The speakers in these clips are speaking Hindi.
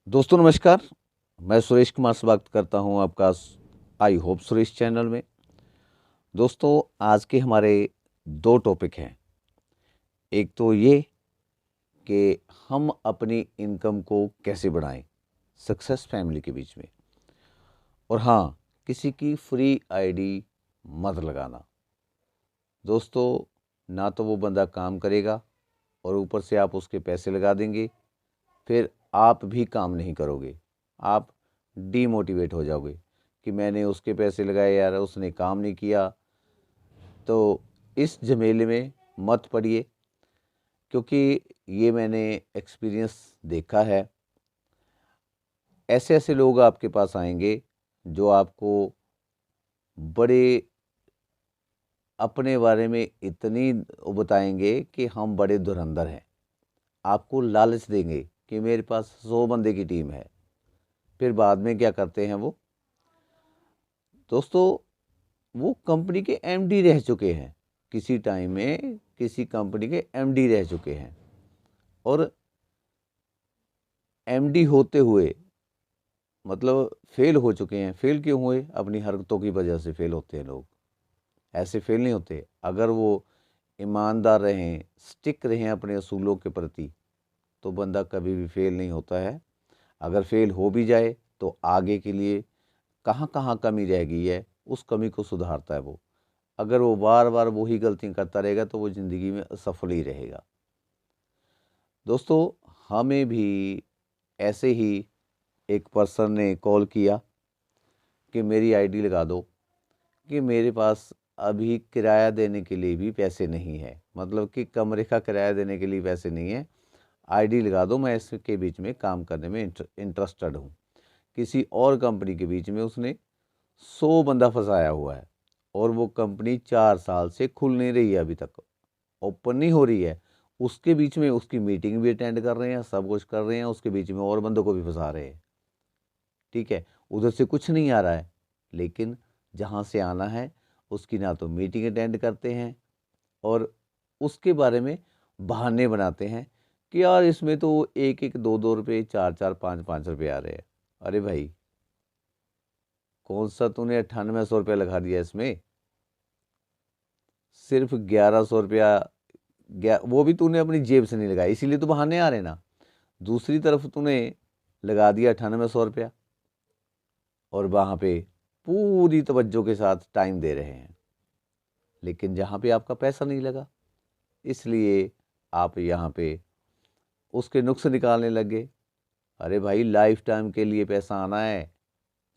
दोस्तों नमस्कार। मैं सुरेश कुमार स्वागत करता हूं आपका आई होप सुरेश चैनल में। दोस्तों आज के हमारे दो टॉपिक हैं। एक तो ये कि हम अपनी इनकम को कैसे बढ़ाएं सक्सेस फैमिली के बीच में, और हाँ, किसी की फ्री आईडी मत लगाना। दोस्तों ना तो वो बंदा काम करेगा और ऊपर से आप उसके पैसे लगा देंगे, फिर आप भी काम नहीं करोगे। आप डीमोटिवेट हो जाओगे कि मैंने उसके पैसे लगाए यार, उसने काम नहीं किया। तो इस झमेले में मत पड़िए, क्योंकि ये मैंने एक्सपीरियंस देखा है। ऐसे ऐसे लोग आपके पास आएंगे जो आपको बड़े अपने बारे में इतनी बताएंगे कि हम बड़े धुरंधर हैं। आपको लालच देंगे कि मेरे पास 100 बंदे की टीम है। फिर बाद में क्या करते हैं वो दोस्तों, वो कंपनी के एमडी रह चुके हैं। किसी टाइम में किसी कंपनी के एमडी रह चुके हैं, और एमडी होते हुए मतलब फेल हो चुके हैं। फेल क्यों हुए? अपनी हरकतों की वजह से फेल होते हैं लोग। ऐसे फेल नहीं होते। अगर वो ईमानदार रहें, स्टिक रहें अपने असूलों के प्रति, तो बंदा कभी भी फेल नहीं होता है। अगर फेल हो भी जाए तो आगे के लिए कहाँ कहाँ कमी रह गई है, उस कमी को सुधारता है वो। अगर वो बार बार वही गलतियाँ करता रहेगा तो वो ज़िंदगी में असफल ही रहेगा। दोस्तों हमें भी ऐसे ही एक पर्सन ने कॉल किया कि मेरी आईडी लगा दो, कि मेरे पास अभी किराया देने के लिए भी पैसे नहीं है। मतलब कि कमरे का किराया देने के लिए पैसे नहीं है, आईडी लगा दो, मैं इसके बीच में काम करने में इंटरेस्टेड हूँ। किसी और कंपनी के बीच में उसने 100 बंदा फंसाया हुआ है, और वो कंपनी 4 साल से खुल नहीं रही है, अभी तक ओपन नहीं हो रही है। उसके बीच में उसकी मीटिंग भी अटेंड कर रहे हैं, सब कुछ कर रहे हैं, उसके बीच में और बंदों को भी फंसा रहे हैं। ठीक है, उधर से कुछ नहीं आ रहा है, लेकिन जहाँ से आना है उसकी ना तो मीटिंग अटेंड करते हैं, और उसके बारे में बहाने बनाते हैं कि यार इसमें तो एक एक 2-2 रुपये, 4-4, 5-5 रुपये आ रहे हैं। अरे भाई, कौन सा तूने 9800 रुपया लगा दिया इसमें? सिर्फ 1100 रुपया, वो भी तूने अपनी जेब से नहीं लगाया, इसीलिए तो बहाने आ रहे ना। दूसरी तरफ तूने लगा दिया 9800 रुपया, और वहाँ पे पूरी तवज्जो के साथ टाइम दे रहे हैं, लेकिन जहाँ पे आपका पैसा नहीं लगा, इसलिए आप यहाँ पे उसके नुक्स निकालने लगे। अरे भाई, लाइफ टाइम के लिए पैसा आना है,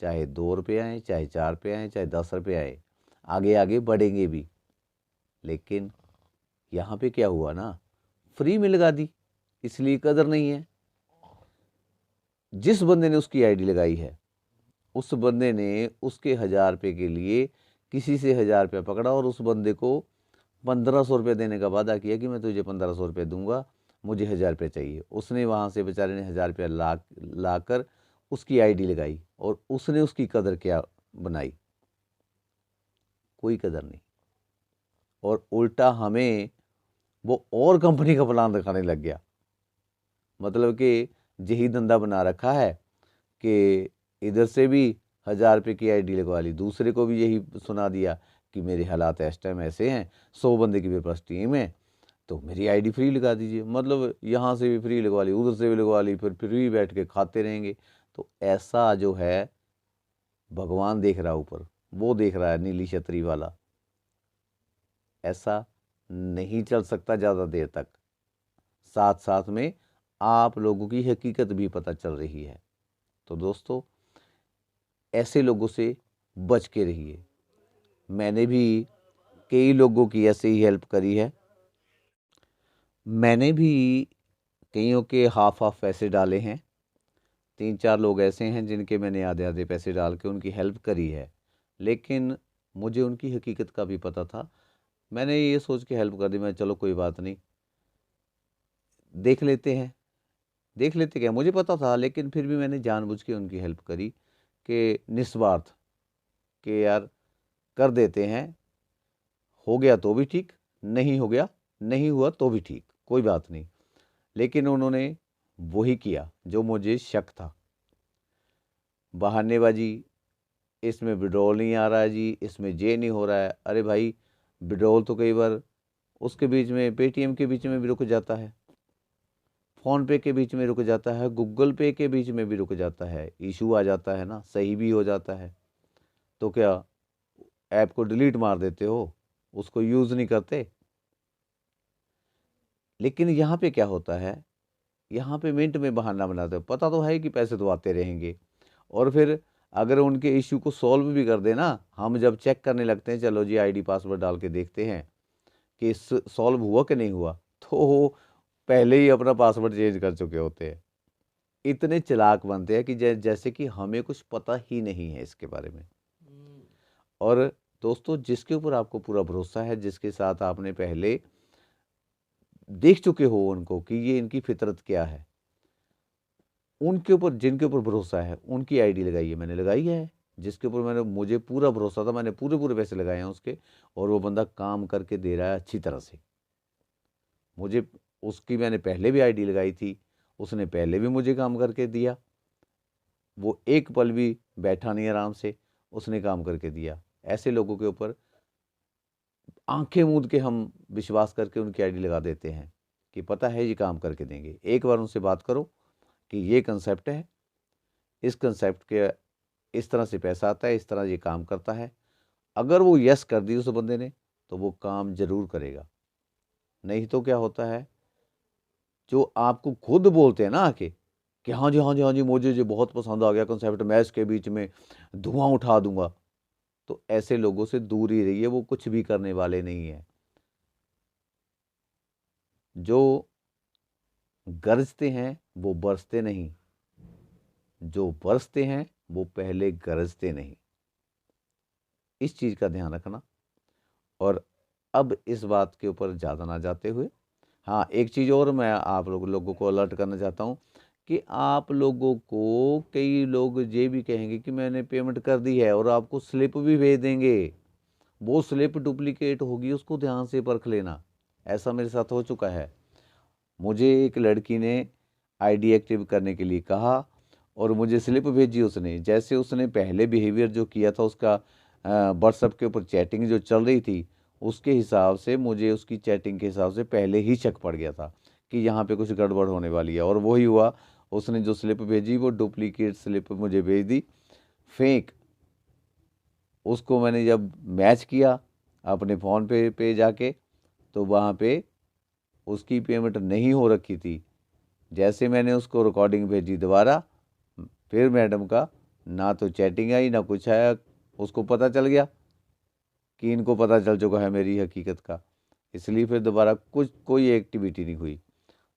चाहे 2 रुपये आए, चाहे 4 रुपये आए, चाहे 10 रुपये आए, आगे आगे बढ़ेंगे भी। लेकिन यहाँ पे क्या हुआ ना, फ्री में लगा दी, इसलिए कदर नहीं है। जिस बंदे ने उसकी आईडी लगाई है, उस बंदे ने उसके 1000 रुपये के लिए किसी से 1000 रुपया पकड़ा, और उस बंदे को 1500 रुपये देने का वादा किया कि मैं तुझे 1500 रुपये दूंगा, मुझे 1000 रुपये चाहिए। उसने वहाँ से बेचारे ने 1000 रुपया ला कर उसकी आईडी लगाई, और उसने उसकी कदर क्या बनाई? कोई कदर नहीं। और उल्टा हमें वो और कंपनी का प्लान दिखाने लग गया। मतलब कि यही धंधा बना रखा है कि इधर से भी 1000 रुपये की आईडी लगवा ली, दूसरे को भी यही सुना दिया कि मेरे हालात इस टाइम ऐसे हैं, 100 बंदे की मेरे पास टीम है, तो मेरी आईडी फ्री लगा दीजिए। मतलब यहाँ से भी फ्री लगवा ली, उधर से भी लगवा ली, फिर फ्री बैठ के खाते रहेंगे। तो ऐसा जो है, भगवान देख रहा है ऊपर, वो देख रहा है नीली छतरी वाला। ऐसा नहीं चल सकता ज़्यादा देर तक। साथ साथ में आप लोगों की हकीकत भी पता चल रही है। तो दोस्तों ऐसे लोगों से बच के रहिए। मैंने भी कई लोगों की ऐसे ही हेल्प करी है। मैंने भी कईयों के हाफ हाफ पैसे डाले हैं। 3-4 लोग ऐसे हैं जिनके मैंने आधे आधे पैसे डाल के उनकी हेल्प करी है, लेकिन मुझे उनकी हकीकत का भी पता था। मैंने ये सोच के हेल्प कर दी, मैं चलो कोई बात नहीं, देख लेते हैं। देख लेते क्या, मुझे पता था, लेकिन फिर भी मैंने जानबूझ के उनकी हेल्प करी कि निस्वार्थ, कि यार कर देते हैं, हो गया तो भी ठीक, नहीं हो गया, नहीं हुआ तो भी ठीक, कोई बात नहीं। लेकिन उन्होंने वही किया जो मुझे शक था। बहानेबाजी, इसमें विड्रॉल नहीं आ रहा है जी, इसमें ये नहीं हो रहा है। अरे भाई, विड्रॉल तो कई बार उसके बीच में, पेटीएम के बीच में भी रुक जाता है, फ़ोन पे के बीच में रुक जाता है, गूगल पे के बीच में भी रुक जाता है, इशू आ जाता है ना, सही भी हो जाता है। तो क्या ऐप को डिलीट मार देते हो, उसको यूज़ नहीं करते? लेकिन यहाँ पे क्या होता है, यहाँ पे मिनट में बहाना बनाते हो, पता तो है कि पैसे तो आते रहेंगे। और फिर अगर उनके इश्यू को सॉल्व भी कर देना, हम जब चेक करने लगते हैं, चलो जी आईडी पासवर्ड डाल के देखते हैं कि सॉल्व हुआ कि नहीं हुआ, तो वो पहले ही अपना पासवर्ड चेंज कर चुके होते हैं। इतने चालाक बनते हैं कि जैसे कि हमें कुछ पता ही नहीं है इसके बारे में। और दोस्तों, जिसके ऊपर आपको पूरा भरोसा है, जिसके साथ आपने पहले देख चुके हो उनको कि ये इनकी फितरत क्या है, उनके ऊपर, जिनके ऊपर भरोसा है, उनकी आईडी लगाई है। मैंने लगाई है, जिसके ऊपर मुझे पूरा भरोसा था, मैंने पूरे पूरे पैसे लगाए हैं उसके, और वो बंदा काम करके दे रहा है अच्छी तरह से। मुझे उसकी, मैंने पहले भी आईडी लगाई थी, उसने पहले भी मुझे काम करके दिया, वो एक पल भी बैठा नहीं आराम से, उसने काम करके दिया। ऐसे लोगों के ऊपर आंखें मूंद के हम विश्वास करके उनकी आईडी लगा देते हैं कि पता है ये काम करके देंगे। एक बार उनसे बात करो कि ये कंसेप्ट है, इस कंसेप्ट के इस तरह से पैसा आता है, इस तरह ये काम करता है। अगर वो यस कर दी उस बंदे ने, तो वो काम जरूर करेगा। नहीं तो क्या होता है, जो आपको खुद बोलते हैं ना आके कि हाँ जी हाँ जी हाँ जी, मुझे जो बहुत पसंद आ गया कंसेप्ट, मैं इसके बीच में धुआं उठा दूंगा, तो ऐसे लोगों से दूर ही रहिए, वो कुछ भी करने वाले नहीं है। जो गरजते हैं वो बरसते नहीं, जो बरसते हैं वो पहले गरजते नहीं। इस चीज़ का ध्यान रखना। और अब इस बात के ऊपर ज़्यादा ना जाते हुए, हाँ, एक चीज़ और मैं आप लोगों को अलर्ट करना चाहता हूँ कि आप लोगों को कई लोग ये भी कहेंगे कि मैंने पेमेंट कर दी है, और आपको स्लिप भी भेज देंगे। वो स्लिप डुप्लीकेट होगी, उसको ध्यान से परख लेना। ऐसा मेरे साथ हो चुका है। मुझे एक लड़की ने आईडी एक्टिव करने के लिए कहा, और मुझे स्लिप भेजी उसने। जैसे उसने पहले बिहेवियर जो किया था उसका, व्हाट्सएप के ऊपर चैटिंग जो चल रही थी, उसके हिसाब से मुझे उसकी चैटिंग के हिसाब से पहले ही शक पड़ गया था कि यहाँ पे कुछ गड़बड़ होने वाली है। और वही हुआ, उसने जो स्लिप भेजी वो डुप्लीकेट स्लिप मुझे भेज दी, फेक। उसको मैंने जब मैच किया अपने फ़ोन पे जाके, तो वहाँ पे उसकी पेमेंट नहीं हो रखी थी। जैसे मैंने उसको रिकॉर्डिंग भेजी दोबारा, फिर मैडम का ना तो चैटिंग आई ना कुछ आया। उसको पता चल गया कि इनको पता चल चुका है मेरी हकीकत का, इसलिए फिर दोबारा कोई एक्टिविटी नहीं हुई।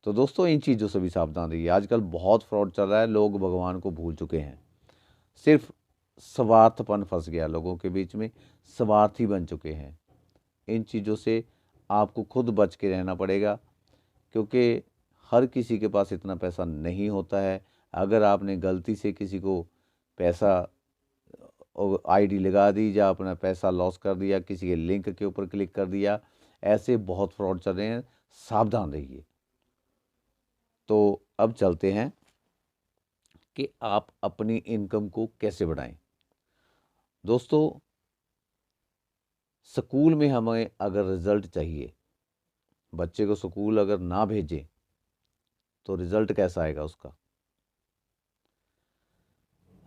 तो दोस्तों, इन चीज़ों से भी सावधान रहिए। आजकल बहुत फ्रॉड चल रहा है, लोग भगवान को भूल चुके हैं। सिर्फ स्वार्थपन फंस गया लोगों के बीच में, स्वार्थी बन चुके हैं। इन चीज़ों से आपको खुद बच के रहना पड़ेगा, क्योंकि हर किसी के पास इतना पैसा नहीं होता है। अगर आपने गलती से किसी को पैसा आईडी लगा दी, या अपना पैसा लॉस कर दिया, किसी के लिंक के ऊपर क्लिक कर दिया, ऐसे बहुत फ्रॉड चल रहे हैं, सावधान रहिए। तो अब चलते हैं कि आप अपनी इनकम को कैसे बढ़ाएं। दोस्तों, स्कूल में हमें अगर रिज़ल्ट चाहिए, बच्चे को स्कूल अगर ना भेजें तो रिज़ल्ट कैसा आएगा उसका?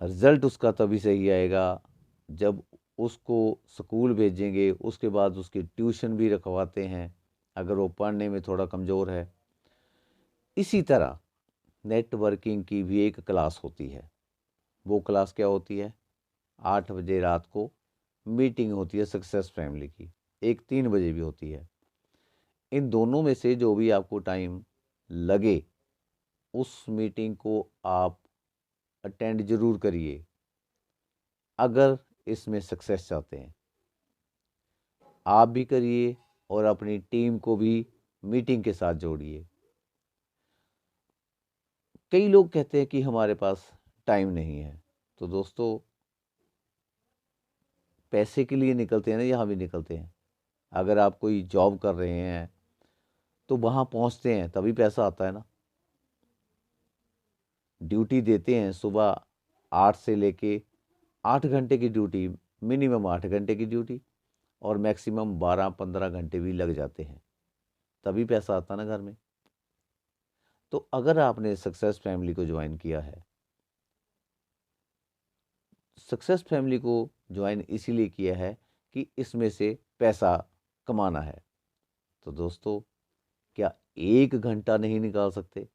रिज़ल्ट उसका तभी सही आएगा जब उसको स्कूल भेजेंगे, उसके बाद उसकी ट्यूशन भी रखवाते हैं अगर वो पढ़ने में थोड़ा कमज़ोर है। इसी तरह नेटवर्किंग की भी एक क्लास होती है। वो क्लास क्या होती है? 8 बजे रात को मीटिंग होती है सक्सेस फैमिली की, एक 3 बजे भी होती है। इन दोनों में से जो भी आपको टाइम लगे, उस मीटिंग को आप अटेंड ज़रूर करिए अगर इसमें सक्सेस चाहते हैं। आप भी करिए और अपनी टीम को भी मीटिंग के साथ जोड़िए। कई लोग कहते हैं कि हमारे पास टाइम नहीं है, तो दोस्तों, पैसे के लिए निकलते हैं ना, यहाँ भी निकलते हैं। अगर आप कोई जॉब कर रहे हैं तो वहाँ पहुँचते हैं तभी पैसा आता है ना। ड्यूटी देते हैं सुबह 8 से लेके 8 घंटे की ड्यूटी, मिनिमम 8 घंटे की ड्यूटी और मैक्सिमम 12-15 घंटे भी लग जाते हैं, तभी पैसा आता ना घर में। तो अगर आपने सक्सेस फैमिली को ज्वाइन किया है, सक्सेस फैमिली को ज्वाइन इसीलिए किया है कि इसमें से पैसा कमाना है, तो दोस्तों क्या 1 घंटा नहीं निकाल सकते?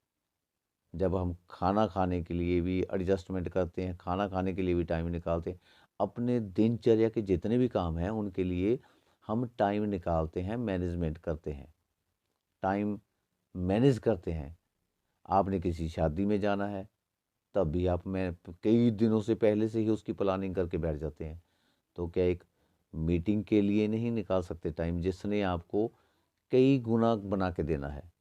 जब हम खाना खाने के लिए भी एडजस्टमेंट करते हैं, खाना खाने के लिए भी टाइम निकालते हैं, अपने दिनचर्या के जितने भी काम हैं उनके लिए हम टाइम निकालते हैं, मैनेजमेंट करते हैं, टाइम मैनेज करते हैं। आपने किसी शादी में जाना है, तब भी आप मैं कई दिनों से पहले से ही उसकी प्लानिंग करके बैठ जाते हैं। तो क्या एक मीटिंग के लिए नहीं निकाल सकते टाइम, जिसने आपको कई गुना बना के देना है?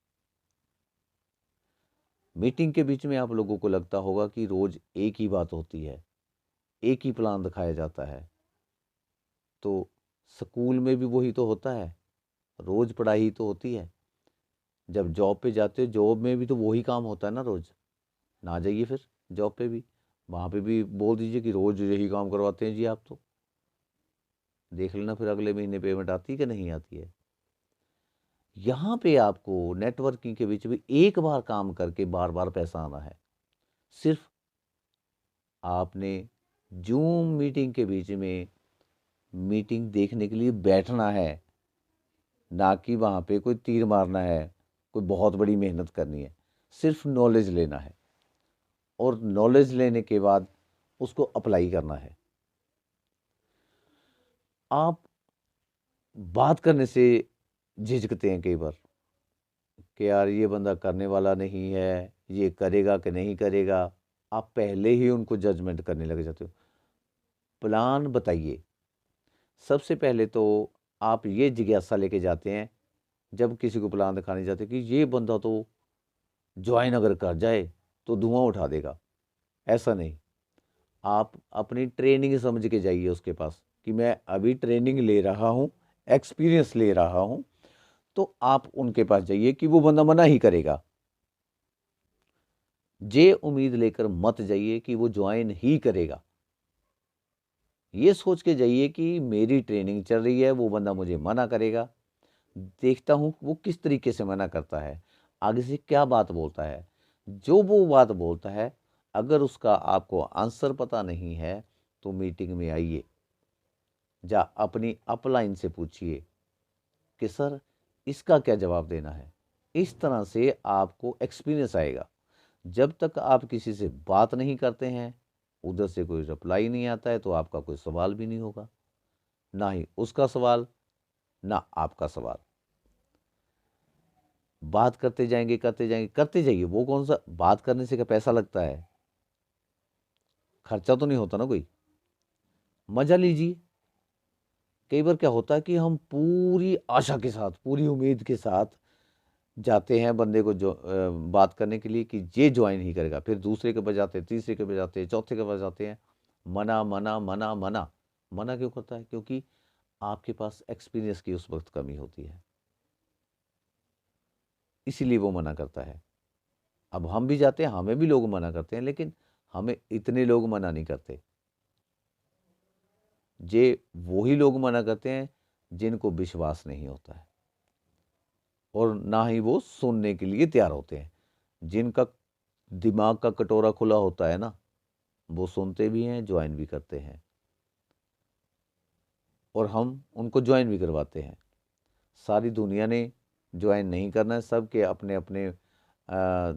मीटिंग के बीच में आप लोगों को लगता होगा कि रोज एक ही बात होती है, एक ही प्लान दिखाया जाता है। तो स्कूल में भी वही तो होता है, रोज पढ़ाई तो होती है। जब जॉब पे जाते हो, जॉब में भी तो वही काम होता है ना रोज। ना जाइए फिर जॉब पे भी, वहाँ पे भी बोल दीजिए कि रोज यही काम करवाते हैं जी आप, तो देख लेना फिर अगले महीने पेमेंट आती है कि नहीं आती है। यहाँ पे आपको नेटवर्किंग के बीच में एक बार काम करके बार बार पैसा आना है। सिर्फ आपने जूम मीटिंग के बीच में मीटिंग देखने के लिए बैठना है, ना कि वहाँ पे कोई तीर मारना है, कोई बहुत बड़ी मेहनत करनी है। सिर्फ नॉलेज लेना है और नॉलेज लेने के बाद उसको अप्लाई करना है। आप बात करने से झिझकते हैं कई बार कि यार ये बंदा करने वाला नहीं है, ये करेगा कि नहीं करेगा। आप पहले ही उनको जजमेंट करने लग जाते हो। प्लान बताइए। सबसे पहले तो आप ये जिज्ञासा लेके जाते हैं जब किसी को प्लान दिखाने जाते हैं कि ये बंदा तो ज्वाइन अगर कर जाए तो धुआं उठा देगा। ऐसा नहीं, आप अपनी ट्रेनिंग समझ के जाइए उसके पास कि मैं अभी ट्रेनिंग ले रहा हूँ, एक्सपीरियंस ले रहा हूँ। तो आप उनके पास जाइए कि वो बंदा मना ही करेगा। ये उम्मीद लेकर मत जाइए कि वो ज्वाइन ही करेगा। ये सोच के जाइए कि मेरी ट्रेनिंग चल रही है, वो बंदा मुझे मना करेगा, देखता हूँ वो किस तरीके से मना करता है, आगे से क्या बात बोलता है। जो वो बात बोलता है, अगर उसका आपको आंसर पता नहीं है तो मीटिंग में आइए, जा अपनी अपलाइन से पूछिए कि सर इसका क्या जवाब देना है। इस तरह से आपको एक्सपीरियंस आएगा। जब तक आप किसी से बात नहीं करते हैं, उधर से कोई रिप्लाई नहीं आता है, तो आपका कोई सवाल भी नहीं होगा, ना ही उसका सवाल, ना आपका सवाल। बात करते जाएंगे, करते जाएंगे, करते जाइए। वो कौन सा बात करने से क्या पैसा लगता है? खर्चा तो नहीं होता ना कोई। मजा लीजिए। कई बार क्या होता है कि हम पूरी आशा के साथ, पूरी उम्मीद के साथ जाते हैं बंदे को जो बात करने के लिए कि ये ज्वाइन ही करेगा, फिर दूसरे के बजाते हैं, तीसरे के बजाते हैं, चौथे के बजाते हैं, मना मना मना मना। मना क्यों करता है? क्योंकि आपके पास एक्सपीरियंस की उस वक्त कमी होती है, इसीलिए वो मना करता है। अब हम भी जाते हैं, हमें भी लोग मना करते हैं, लेकिन हमें इतने लोग मना नहीं करते। जे वही लोग मना करते हैं जिनको विश्वास नहीं होता है, और ना ही वो सुनने के लिए तैयार होते हैं। जिनका दिमाग का कटोरा खुला होता है ना, वो सुनते भी हैं, ज्वाइन भी करते हैं, और हम उनको ज्वाइन भी करवाते हैं। सारी दुनिया ने ज्वाइन नहीं करना है, सबके अपने अपने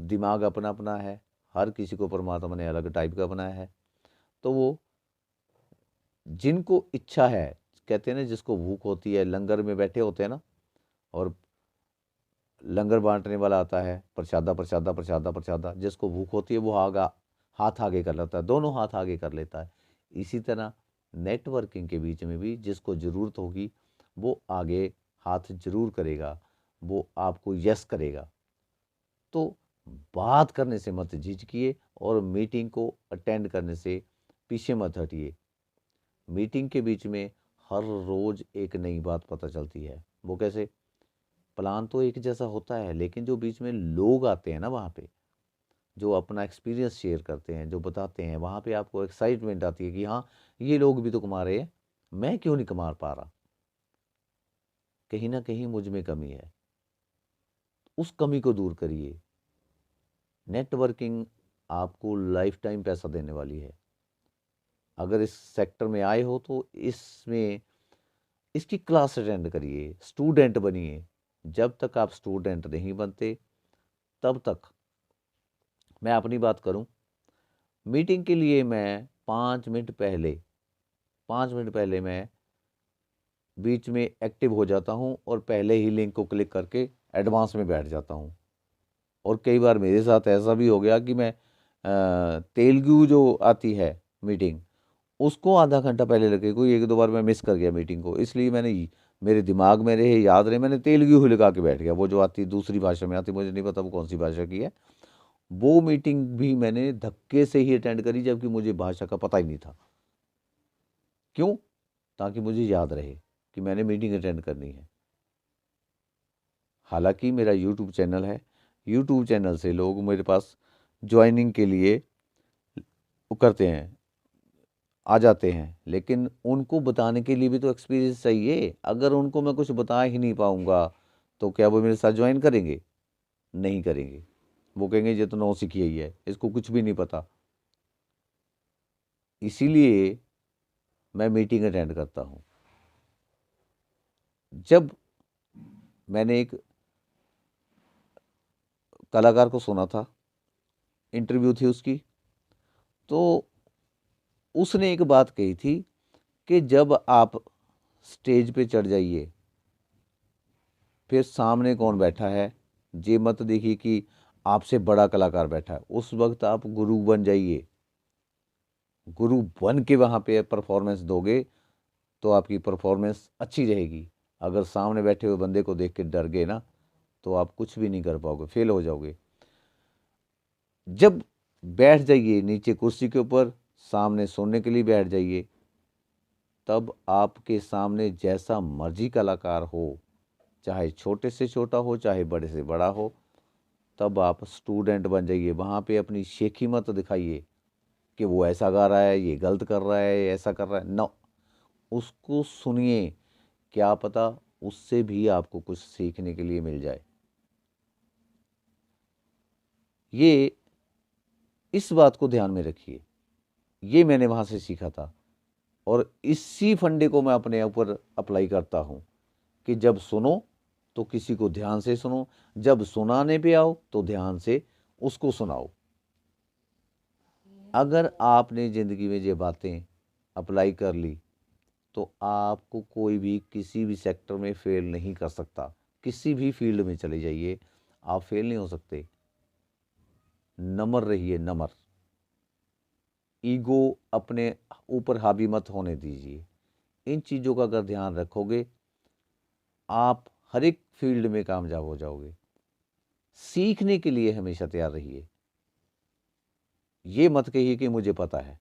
दिमाग अपना अपना है। हर किसी को परमात्मा ने अलग टाइप का बनाया है। तो वो जिनको इच्छा है, कहते हैं ना जिसको भूख होती है, लंगर में बैठे होते हैं ना, और लंगर बांटने वाला आता है, प्रसादा प्रसादा प्रसादा प्रसादा, जिसको भूख होती है वो आगा हाथ आगे कर लेता है, दोनों हाथ आगे कर लेता है। इसी तरह नेटवर्किंग के बीच में भी जिसको ज़रूरत होगी वो आगे हाथ जरूर करेगा, वो आपको यस करेगा। तो बात करने से मत झिझकिए और मीटिंग को अटेंड करने से पीछे मत हटिए। मीटिंग के बीच में हर रोज एक नई बात पता चलती है। वो कैसे? प्लान तो एक जैसा होता है, लेकिन जो बीच में लोग आते हैं ना वहाँ पे, जो अपना एक्सपीरियंस शेयर करते हैं, जो बताते हैं, वहाँ पे आपको एक्साइटमेंट आती है कि हाँ, ये लोग भी तो कमा रहे हैं, मैं क्यों नहीं कमा पा रहा? कहीं न कहीं मुझ में कमी है। उस कमी को दूर करिए। नेटवर्किंग आपको लाइफ टाइम पैसा देने वाली है। अगर इस सेक्टर में आए हो तो इसमें इसकी क्लास अटेंड करिए, स्टूडेंट बनिए। जब तक आप स्टूडेंट नहीं बनते, तब तक मैं अपनी बात करूं, मीटिंग के लिए मैं 5 मिनट पहले मैं बीच में एक्टिव हो जाता हूं और पहले ही लिंक को क्लिक करके एडवांस में बैठ जाता हूं। और कई बार मेरे साथ ऐसा भी हो गया कि मैं तेलुगु जो आती है मीटिंग, उसको आधा घंटा पहले लगे, कोई एक दो बार मैं मिस कर गया मीटिंग को, इसलिए मेरे दिमाग में रहे, याद रहे, मैंने तेलुगु ही लगा के बैठ गया। वो जो आती दूसरी भाषा में आती, मुझे नहीं पता वो कौन सी भाषा की है। वो मीटिंग भी मैंने धक्के से ही अटेंड करी, जबकि मुझे भाषा का पता ही नहीं था। क्यों? ताकि मुझे याद रहे कि मैंने मीटिंग अटेंड करनी है। हालांकि मेरा यूट्यूब चैनल है, यूट्यूब चैनल से लोग मेरे पास ज्वाइनिंग के लिए वो करते हैं, आ जाते हैं, लेकिन उनको बताने के लिए भी तो एक्सपीरियंस चाहिए। अगर उनको मैं कुछ बता ही नहीं पाऊंगा तो क्या वो मेरे साथ ज्वाइन करेंगे? नहीं करेंगे। वो कहेंगे ये तो नौसिखिया ही है, इसको कुछ भी नहीं पता। इसीलिए मैं मीटिंग अटेंड करता हूँ। जब मैंने एक कलाकार को सुना था, इंटरव्यू थी उसकी, तो उसने एक बात कही थी कि जब आप स्टेज पे चढ़ जाइए, फिर सामने कौन बैठा है ये मत देखिए कि आपसे बड़ा कलाकार बैठा है, उस वक्त आप गुरु बन जाइए। गुरु बन के वहाँ पे परफॉर्मेंस दोगे तो आपकी परफॉर्मेंस अच्छी रहेगी। अगर सामने बैठे हुए बंदे को देख के डर गए ना, तो आप कुछ भी नहीं कर पाओगे, फेल हो जाओगे। जब बैठ जाइए नीचे कुर्सी के ऊपर, सामने सुनने के लिए बैठ जाइए, तब आपके सामने जैसा मर्जी कलाकार हो, चाहे छोटे से छोटा हो चाहे बड़े से बड़ा हो, तब आप स्टूडेंट बन जाइए। वहाँ पे अपनी शेखी मत दिखाइए कि वो ऐसा गा रहा है, ये गलत कर रहा है, ऐसा कर रहा है। नो, उसको सुनिए, क्या पता उससे भी आपको कुछ सीखने के लिए मिल जाए। ये इस बात को ध्यान में रखिए। ये मैंने वहाँ से सीखा था और इसी फंडे को मैं अपने ऊपर अप्लाई करता हूँ कि जब सुनो तो किसी को ध्यान से सुनो, जब सुनाने पे आओ तो ध्यान से उसको सुनाओ। अगर आपने ज़िंदगी में ये बातें अप्लाई कर ली तो आपको कोई भी किसी भी सेक्टर में फेल नहीं कर सकता। किसी भी फील्ड में चले जाइए, आप फेल नहीं हो सकते। नम्र रहिए, नम्र। ईगो अपने ऊपर हावी मत होने दीजिए। इन चीज़ों का अगर ध्यान रखोगे, आप हर एक फील्ड में कामयाब हो जाओगे। सीखने के लिए हमेशा तैयार रहिए। ये मत कहिए कि मुझे पता है।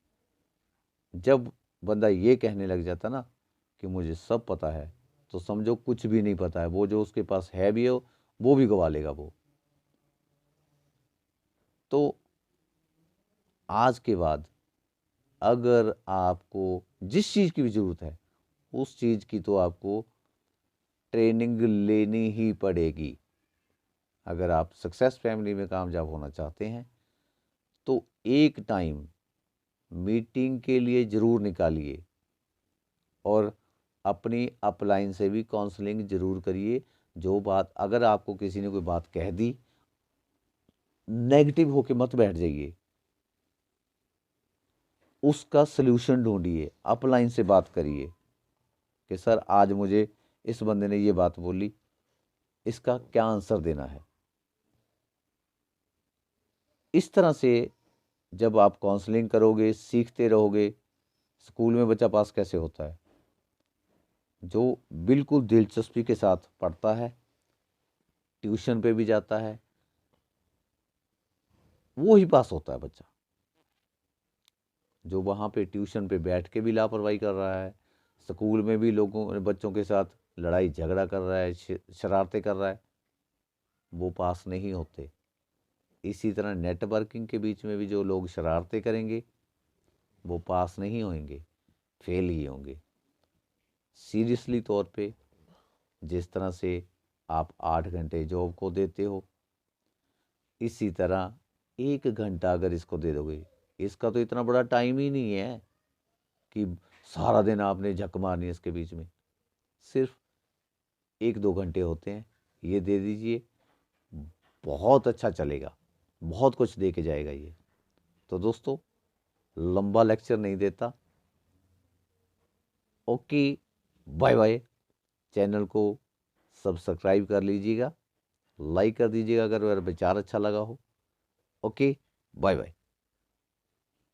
जब बंदा ये कहने लग जाता ना कि मुझे सब पता है, तो समझो कुछ भी नहीं पता है। वो जो उसके पास है भी हो, वो भी गवा लेगा वो। तो आज के बाद अगर आपको जिस चीज़ की भी ज़रूरत है, उस चीज़ की तो आपको ट्रेनिंग लेनी ही पड़ेगी। अगर आप सक्सेस फैमिली में कामयाब होना चाहते हैं तो एक टाइम मीटिंग के लिए ज़रूर निकालिए और अपनी अपलाइन से भी काउंसलिंग ज़रूर करिए। जो बात अगर आपको किसी ने कोई बात कह दी, नेगेटिव होके मत बैठ जाइए, उसका सल्यूशन ढूंढिए। अपलाइन से बात करिए कि सर आज मुझे इस बंदे ने ये बात बोली, इसका क्या आंसर देना है। इस तरह से जब आप काउंसलिंग करोगे, सीखते रहोगे। स्कूल में बच्चा पास कैसे होता है? जो बिल्कुल दिलचस्पी के साथ पढ़ता है, ट्यूशन पे भी जाता है, वो ही पास होता है बच्चा। जो वहाँ पे ट्यूशन पे बैठ के भी लापरवाही कर रहा है, स्कूल में भी लोगों बच्चों के साथ लड़ाई झगड़ा कर रहा है, शरारतें कर रहा है, वो पास नहीं होते। इसी तरह नेटवर्किंग के बीच में भी जो लोग शरारतें करेंगे वो पास नहीं होंगे, फेल ही होंगे। सीरियसली तौर पे जिस तरह से आप 8 घंटे जॉब को देते हो, इसी तरह 1 घंटा अगर इसको दे दोगे, इसका तो इतना बड़ा टाइम ही नहीं है कि सारा दिन आपने झक मारनी है इसके बीच में। सिर्फ 1-2 घंटे होते हैं, ये दे दीजिए, बहुत अच्छा चलेगा, बहुत कुछ दे के जाएगा ये। तो दोस्तों, लंबा लेक्चर नहीं देता। Okay, bye bye. चैनल को सब्सक्राइब कर लीजिएगा, लाइक कर दीजिएगा अगर मेरा विचार अच्छा लगा हो। Okay, bye bye.